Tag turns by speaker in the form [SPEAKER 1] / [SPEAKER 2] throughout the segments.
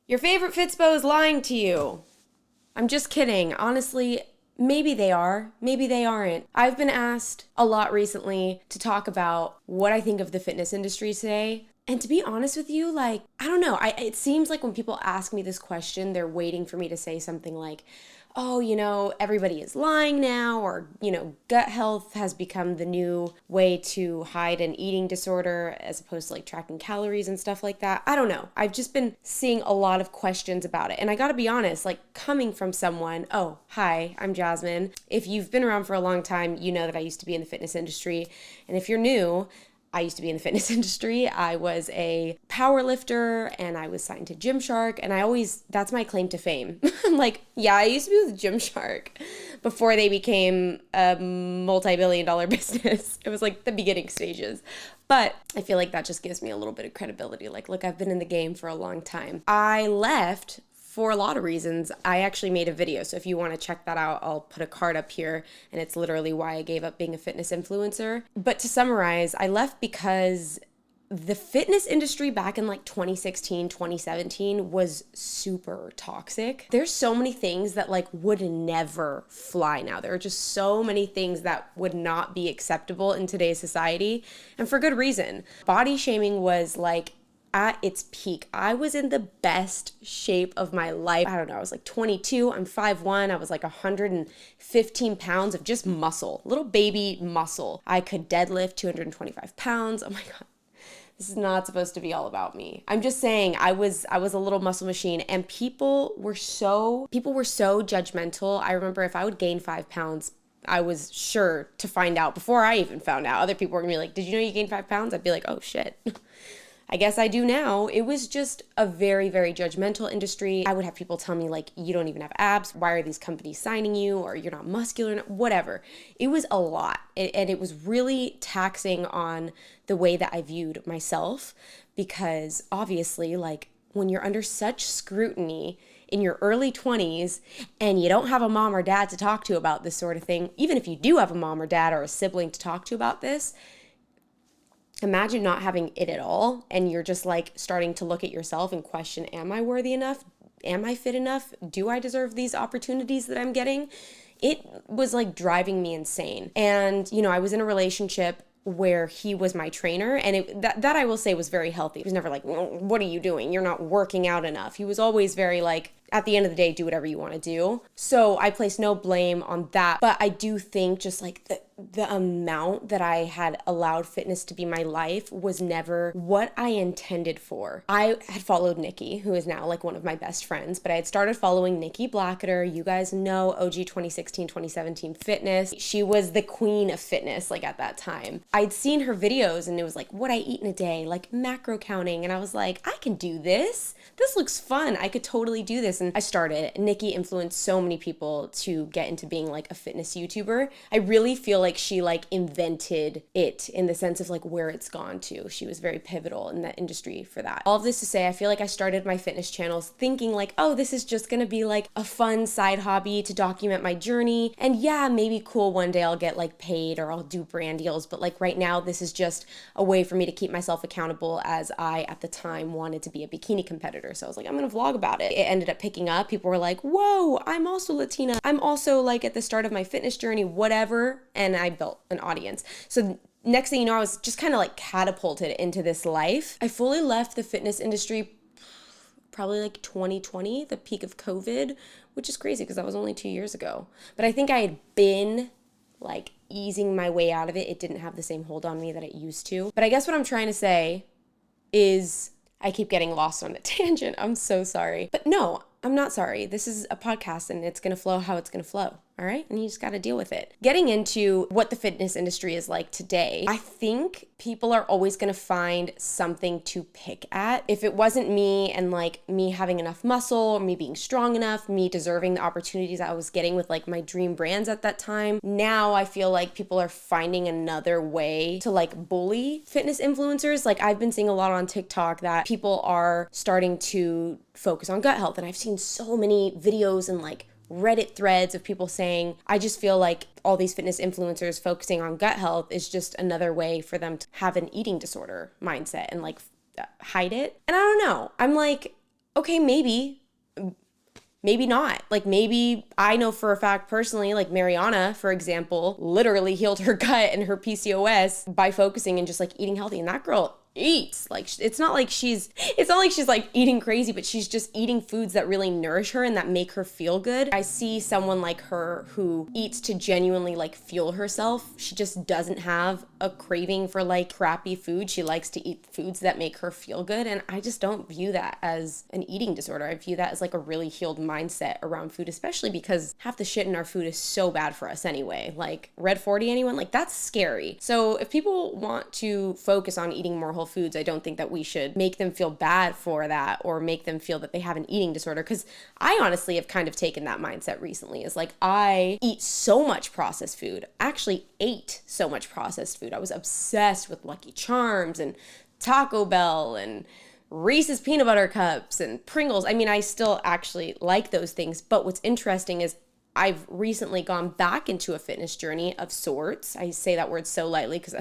[SPEAKER 1] Your favorite fitspo is lying to you. I'm just kidding. Honestly, maybe they are, maybe they aren't. I've been asked a lot recently to talk about what I think of the fitness industry today. And to be honest with you, I don't know. It seems like when people ask me this question, they're waiting for me to say something like, oh, everybody is lying now, or, gut health has become the new way to hide an eating disorder as opposed to tracking calories and stuff like that. I don't know. I've just been seeing a lot of questions about it. And I gotta be honest, coming from someone, oh, hi, I'm Jazmine. If you've been around for a long time, you know that I used to be in the fitness industry. And if you're new, I used to be in the fitness industry. I was a power lifter and I was signed to Gymshark, and that's my claim to fame. I'm I used to be with Gymshark before they became a multi-billion-dollar business. It was the beginning stages. But I feel like that just gives me a little bit of credibility. Look, I've been in the game for a long time. I left for a lot of reasons. I actually made a video, so if you want to check that out, I'll put a card up here, and it's literally why I gave up being a fitness influencer. But to summarize, I left because the fitness industry back in 2016, 2017 was super toxic. There's so many things that would never fly now. There are just so many things that would not be acceptable in today's society, and for good reason. Body shaming was at its peak. I was in the best shape of my life. I don't know, I was 22, I'm 5'1", I was 115 pounds of just muscle, little baby muscle. I could deadlift 225 pounds. Oh my God. This is not supposed to be all about me. I'm just saying I was a little muscle machine, and people were so judgmental. I remember if I would gain 5 pounds, I was sure to find out before I even found out. Other people were gonna be like, did you know you gained 5 pounds? I'd be like, oh shit. I guess I do now. It was just a very, very judgmental industry. I would have people tell me you don't even have abs. Why are these companies signing you? Or you're not muscular, whatever. It was a lot. And it was really taxing on the way that I viewed myself, because obviously when you're under such scrutiny in your early 20s and you don't have a mom or dad to talk to about this sort of thing, even if you do have a mom or dad or a sibling to talk to about this, imagine not having it at all, and you're just starting to look at yourself and question, am I worthy enough? Am I fit enough? Do I deserve these opportunities that I'm getting? It was driving me insane. And, I was in a relationship where he was my trainer, and that I will say was very healthy. He was never what are you doing? You're not working out enough. He was always very at the end of the day, do whatever you want to do. So I place no blame on that. But I do think just the amount that I had allowed fitness to be my life was never what I intended for. I had followed Nikki, who is now one of my best friends, but I had started following Nikki Blackadder. You guys know OG 2016, 2017 fitness. She was the queen of fitness at that time. I'd seen her videos and it was what I eat in a day, macro counting. And I was I can do this. This looks fun. I could totally do this. And I started. Nikki influenced so many people to get into being a fitness YouTuber. I really feel she invented it in the sense of where it's gone to. She was very pivotal in that industry for that. All of this to say, I feel I started my fitness channels thinking oh, this is just gonna be a fun side hobby to document my journey. And yeah, maybe cool, one day I'll get paid or I'll do brand deals. But right now, this is just a way for me to keep myself accountable, as I, at the time, wanted to be a bikini competitor. So I was I'm gonna vlog about it. It ended up picking up. People were whoa, I'm also Latina. I'm also at the start of my fitness journey, whatever. And I built an audience. So next thing you know, I was just kind of catapulted into this life. I fully left the fitness industry probably 2020, the peak of COVID, which is crazy because that was only 2 years ago. But I think I had been easing my way out of it. It didn't have the same hold on me that it used to. But I guess what I'm trying to say is, I keep getting lost on a tangent. I'm so sorry. But no, I'm not sorry. This is a podcast and it's going to flow how it's going to flow. All right. And you just got to deal with it. Getting into what the fitness industry is like today, I think people are always going to find something to pick at. If it wasn't me and me having enough muscle, or me being strong enough, me deserving the opportunities I was getting with my dream brands at that time, now I feel people are finding another way to bully fitness influencers. I've been seeing a lot on TikTok that people are starting to focus on gut health. And I've seen so many videos and Reddit threads of people saying, I just feel all these fitness influencers focusing on gut health is just another way for them to have an eating disorder mindset and hide it. And I don't know. I'm okay, maybe not. Like maybe I know for a fact personally, like Mariana, for example, literally healed her gut and her PCOS by focusing and just like eating healthy. And that girl eats. Like it's not like she's like eating crazy, but she's just eating foods that really nourish her and that make her feel good. I see someone like her who eats to genuinely like fuel herself. She just doesn't have a craving for like crappy food. She likes to eat foods that make her feel good. And I just don't view that as an eating disorder. I view that as like a really healed mindset around food, especially because half the shit in our food is so bad for us anyway. Like Red 40, anyone? Like that's scary. So if people want to focus on eating more whole foods, I don't think that we should make them feel bad for that or make them feel that they have an eating disorder, because I honestly have kind of taken that mindset recently. Is like I eat so much processed food. I actually ate so much processed food. I was obsessed with Lucky Charms and Taco Bell and Reese's peanut butter cups and Pringles. I mean, I still actually like those things, but what's interesting is I've recently gone back into a fitness journey of sorts. I say that word so lightly because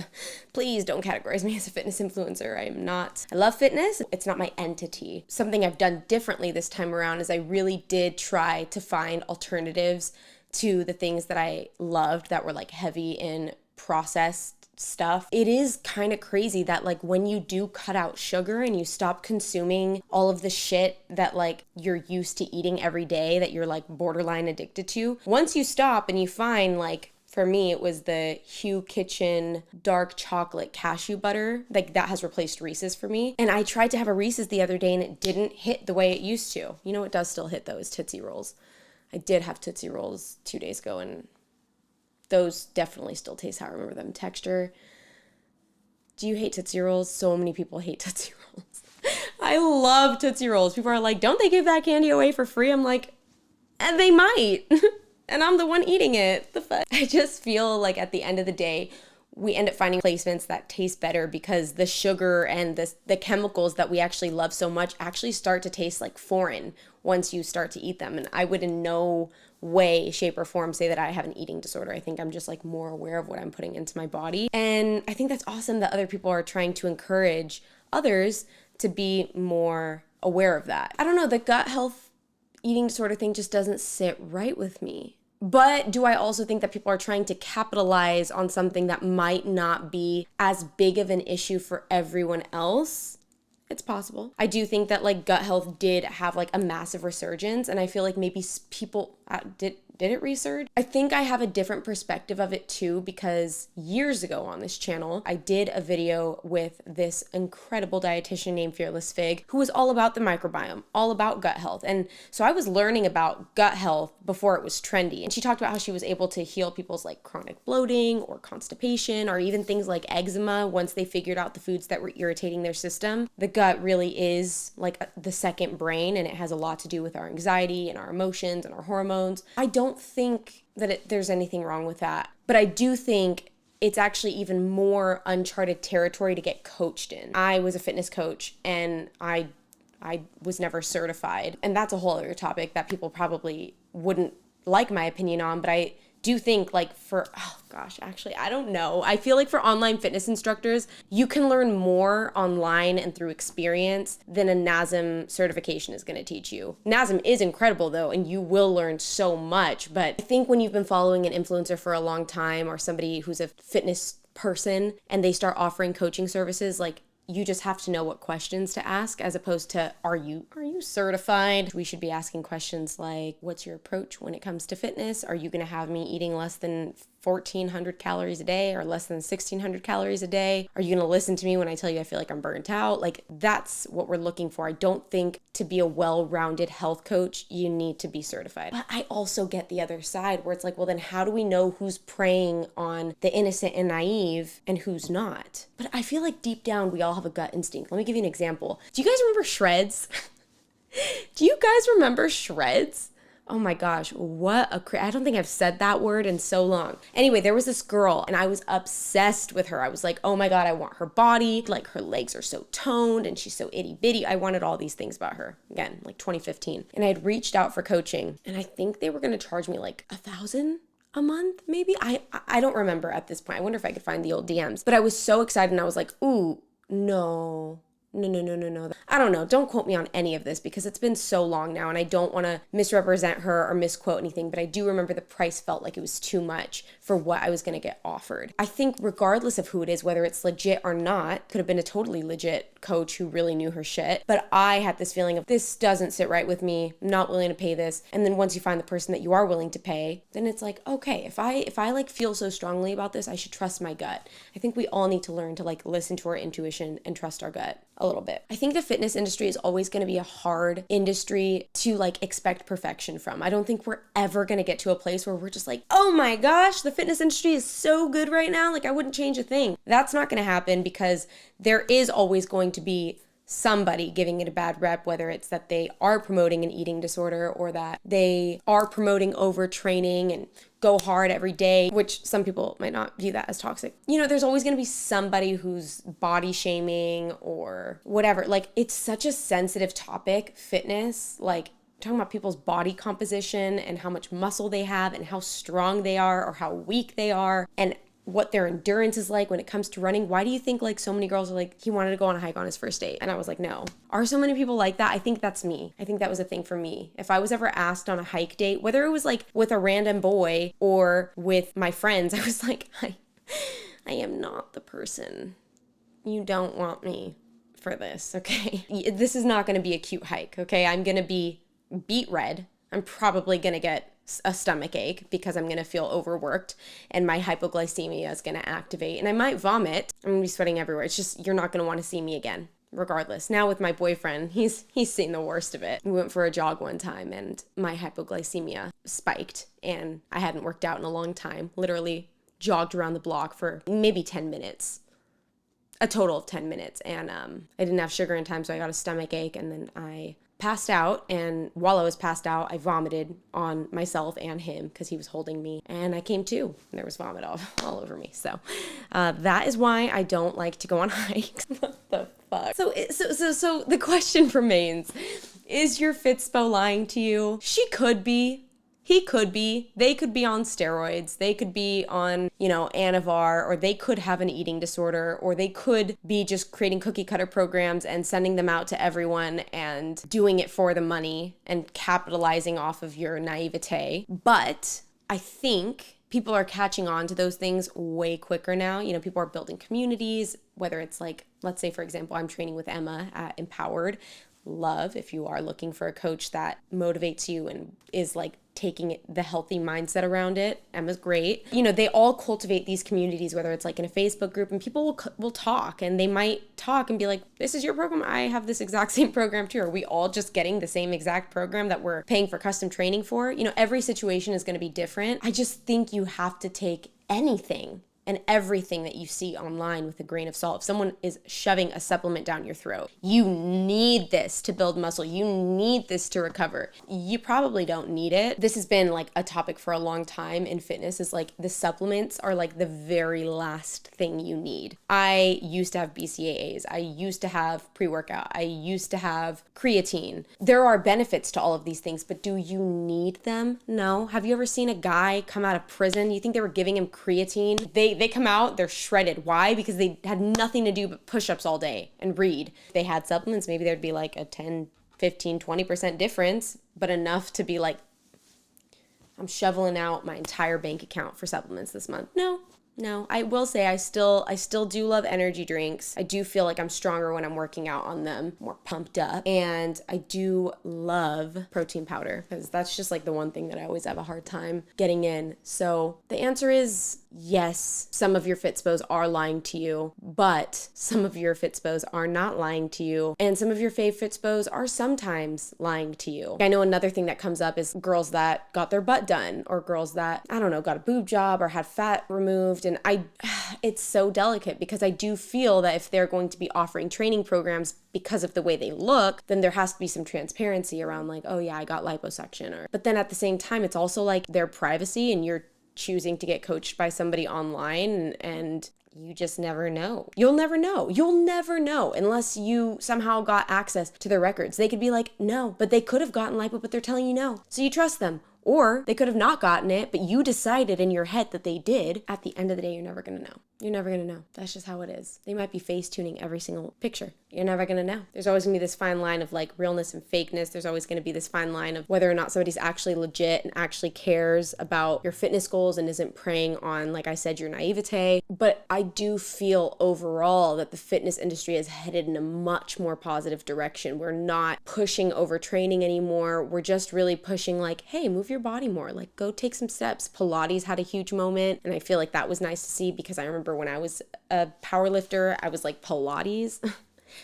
[SPEAKER 1] please don't categorize me as a fitness influencer. I love fitness. It's not my entity. Something I've done differently this time around is I really did try to find alternatives to the things that I loved that were like heavy in processed stuff. It is kind of crazy that like when you do cut out sugar and you stop consuming all of the shit that like you're used to eating every day that you're like borderline addicted to, once you stop and you find like, for me, it was the Hue Kitchen dark chocolate cashew butter. Like that has replaced Reese's for me. And I tried to have a Reese's the other day and it didn't hit the way it used to. You know what does still hit though is Tootsie Rolls. I did have Tootsie Rolls 2 days ago and those definitely still taste how I remember them. Texture. Do you hate Tootsie Rolls? So many people hate Tootsie Rolls. I love Tootsie Rolls. People are like, don't they give that candy away for free? I'm like, and they might. And I'm the one eating it. The fuck? I just feel like at the end of the day, we end up finding placements that taste better because the sugar and the chemicals that we actually love so much actually start to taste like foreign once you start to eat them. And I would in no way, shape, or form say that I have an eating disorder. I think I'm just like more aware of what I'm putting into my body. And I think that's awesome that other people are trying to encourage others to be more aware of that. I don't know, the gut health eating disorder thing just doesn't sit right with me. But do I also think that people are trying to capitalize on something that might not be as big of an issue for everyone else? It's possible. I do think that like gut health did have like a massive resurgence, and I feel like maybe people did it resurge? I think I have a different perspective of it too, because years ago on this channel, I did a video with this incredible dietitian named Fearless Fig, who was all about the microbiome, all about gut health. And so I was learning about gut health before it was trendy. And she talked about how she was able to heal people's like chronic bloating or constipation or even things like eczema once they figured out the foods that were irritating their system. The gut really is like the second brain, and it has a lot to do with our anxiety and our emotions and our hormones. I don't think that there's anything wrong with that, but I do think it's actually even more uncharted territory to get coached in. I was a fitness coach and I was never certified, and that's a whole other topic that people probably wouldn't like my opinion on, but I do think like I don't know. I feel like for online fitness instructors, you can learn more online and through experience than a NASM certification is going to teach you. NASM is incredible though, and you will learn so much. But I think when you've been following an influencer for a long time or somebody who's a fitness person and they start offering coaching services, like you just have to know what questions to ask as opposed to, are you certified? We should be asking questions like, what's your approach when it comes to fitness? Are you going to have me eating less than 1,400 calories a day or less than 1,600 calories a day? Are you going to listen to me when I tell you I feel like I'm burnt out? Like that's what we're looking for. I don't think to be a well-rounded health coach, you need to be certified. But I also get the other side where it's like, well, then how do we know who's preying on the innocent and naive and who's not? But I feel like deep down, we all have a gut instinct. Let me give you an example. Do you guys remember shreds? Do you guys remember shreds? Oh my gosh, I don't think I've said that word in so long. Anyway, there was this girl and I was obsessed with her. I was like, oh my God, I want her body. Like her legs are so toned and she's so itty bitty. I wanted all these things about her. Again, like 2015. And I had reached out for coaching and I think they were going to charge me like $1,000 a month, maybe? I don't remember at this point. I wonder if I could find the old DMs. But I was so excited and I was like, ooh, no, No. I don't know. Don't quote me on any of this because it's been so long now and I don't want to misrepresent her or misquote anything, but I do remember the price felt like it was too much for what I was going to get offered. I think regardless of who it is, whether it's legit or not, could have been a totally legit coach who really knew her shit. But I had this feeling of this doesn't sit right with me. I'm not willing to pay this. And then once you find the person that you are willing to pay, then it's like, okay, if I like feel so strongly about this, I should trust my gut. I think we all need to learn to like listen to our intuition and trust our gut a little bit. I think the fitness industry is always going to be a hard industry to like expect perfection from. I don't think we're ever going to get to a place where we're just like, oh my gosh, the fitness industry is so good right now. Like I wouldn't change a thing. That's not going to happen because there is always going to be somebody giving it a bad rep, whether it's that they are promoting an eating disorder or that they are promoting overtraining and go hard every day, which some people might not view that as toxic. You know, there's always going to be somebody who's body shaming or whatever. Like it's such a sensitive topic, fitness, like talking about people's body composition and how much muscle they have and how strong they are or how weak they are and what their endurance is like when it comes to running. Why do you think like so many girls are like, he wanted to go on a hike on his first date? And I was like, no. Are so many people like that? I think that's me. I think that was a thing for me. If I was ever asked on a hike date, whether it was like with a random boy or with my friends, I was like, I am not the person. You don't want me for this, okay? This is not gonna be a cute hike, okay? I'm gonna be beet red. I'm probably gonna get a stomach ache because I'm going to feel overworked and my hypoglycemia is going to activate and I might vomit. I'm going to be sweating everywhere. It's just, you're not going to want to see me again regardless. Now with my boyfriend, he's seen the worst of it. We went for a jog one time and my hypoglycemia spiked and I hadn't worked out in a long time. Literally jogged around the block for maybe 10 minutes. A total of 10 minutes. And I didn't have sugar in time, so I got a stomach ache and then I passed out, and while I was passed out, I vomited on myself and him because he was holding me, and I came to, and there was vomit all over me. So that is why I don't like to go on hikes. What the fuck? So the question remains, is your fitspo lying to you? She could be. He could be. They could be on steroids. They could be on, Anavar, or they could have an eating disorder, or they could be just creating cookie cutter programs and sending them out to everyone and doing it for the money and capitalizing off of your naivete. But I think people are catching on to those things way quicker now. People are building communities, whether it's like, let's say, for example, I'm training with Emma at Empowered. Love if you are looking for a coach that motivates you and is like taking the healthy mindset around it. Emma's great. They all cultivate these communities, whether it's like in a Facebook group, and people will talk, and they might talk and be like, this is your program. I have this exact same program too. Are we all just getting the same exact program that we're paying for custom training for? Every situation is going to be different. I just think you have to take anything and everything that you see online with a grain of salt. If someone is shoving a supplement down your throat, you need this to build muscle. You need this to recover. You probably don't need it. This has been like a topic for a long time in fitness, is like the supplements are like the very last thing you need. I used to have BCAAs. I used to have pre-workout. I used to have creatine. There are benefits to all of these things, but do you need them? No. Have you ever seen a guy come out of prison? You think they were giving him creatine? They come out, they're shredded. Why? Because they had nothing to do but push-ups all day and read. If they had supplements, maybe there'd be like a 10, 15, 20% difference, but enough to be like, I'm shoveling out my entire bank account for supplements this month. No, I will say I still do love energy drinks. I do feel like I'm stronger when I'm working out on them, more pumped up. And I do love protein powder because that's just like the one thing that I always have a hard time getting in. So the answer is yes, some of your fitspos are lying to you, but some of your fitspos are not lying to you. And some of your fave fitspos are sometimes lying to you. I know another thing that comes up is girls that got their butt done, or girls that, got a boob job or had fat removed. And it's so delicate because I do feel that if they're going to be offering training programs because of the way they look, then there has to be some transparency around like, oh yeah, I got liposuction. But then at the same time, it's also like their privacy, and you're choosing to get coached by somebody online, and You just never know. You'll never know. You'll never know unless you somehow got access to their records. They could be like, no, but they could have gotten lipo, but they're telling you no. So you trust them. Or they could have not gotten it, but you decided in your head that they did. At the end of the day, you're never gonna know. You're never gonna know. That's just how it is. They might be face tuning every single picture. You're never gonna know. There's always gonna be this fine line of like realness and fakeness. There's always gonna be this fine line of whether or not somebody's actually legit and actually cares about your fitness goals and isn't preying on, like I said, your naivete. But I do feel overall that the fitness industry is headed in a much more positive direction. We're not pushing overtraining anymore. We're just really pushing like, hey, move your body more. Like, go take some steps. Pilates had a huge moment, and I feel like that was nice to see because I remember when I was a power lifter, I was like, Pilates?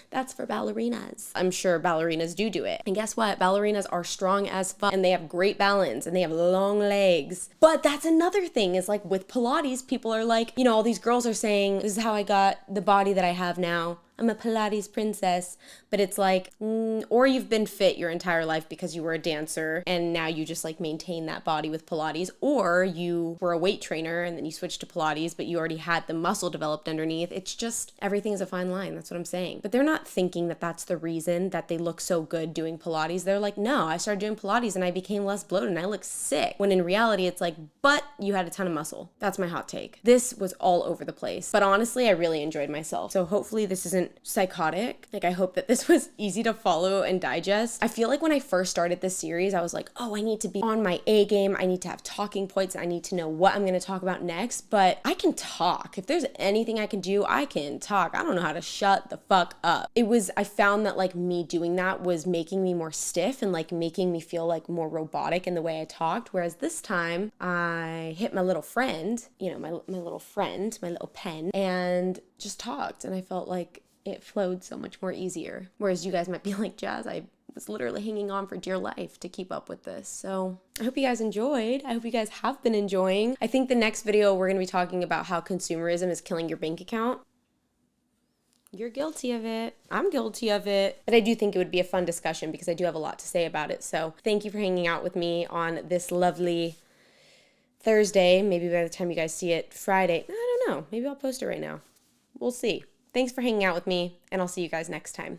[SPEAKER 1] That's for ballerinas. I'm sure ballerinas do it. And guess what? Ballerinas are strong as fuck and they have great balance and they have long legs. But that's another thing is like with Pilates, people are like, you know, all these girls are saying, this is how I got the body that I have now. I'm a Pilates princess. But it's like, or you've been fit your entire life because you were a dancer and now you just like maintain that body with Pilates, or you were a weight trainer and then you switched to Pilates, but you already had the muscle developed underneath. It's just, everything's a fine line. That's what I'm saying. But they're not thinking that that's the reason that they look so good doing Pilates. They're like, no, I started doing Pilates and I became less bloated and I look sick. When in reality, it's like, but you had a ton of muscle. That's my hot take. This was all over the place. But honestly, I really enjoyed myself. So hopefully this isn't psychotic. Like, I hope that this was easy to follow and digest. I feel like when I first started this series, I was like, oh, I need to be on my A game. I need to have talking points. I need to know what I'm going to talk about next. But I can talk. If there's anything I can do, I can talk. I don't know how to shut the fuck up. I found that like me doing that was making me more stiff and like making me feel like more robotic in the way I talked. Whereas this time I hit my little friend, you know, my little friend, my little pen, and just talked. And I felt like it flowed so much more easier. Whereas you guys might be like, Jazz, I was literally hanging on for dear life to keep up with this. So I hope you guys enjoyed. I hope you guys have been enjoying. I think the next video we're going to be talking about how consumerism is killing your bank account. You're guilty of it. I'm guilty of it. But I do think it would be a fun discussion because I do have a lot to say about it. So thank you for hanging out with me on this lovely Thursday. Maybe by the time you guys see it, Friday. I don't know. Maybe I'll post it right now. We'll see. Thanks for hanging out with me, and I'll see you guys next time.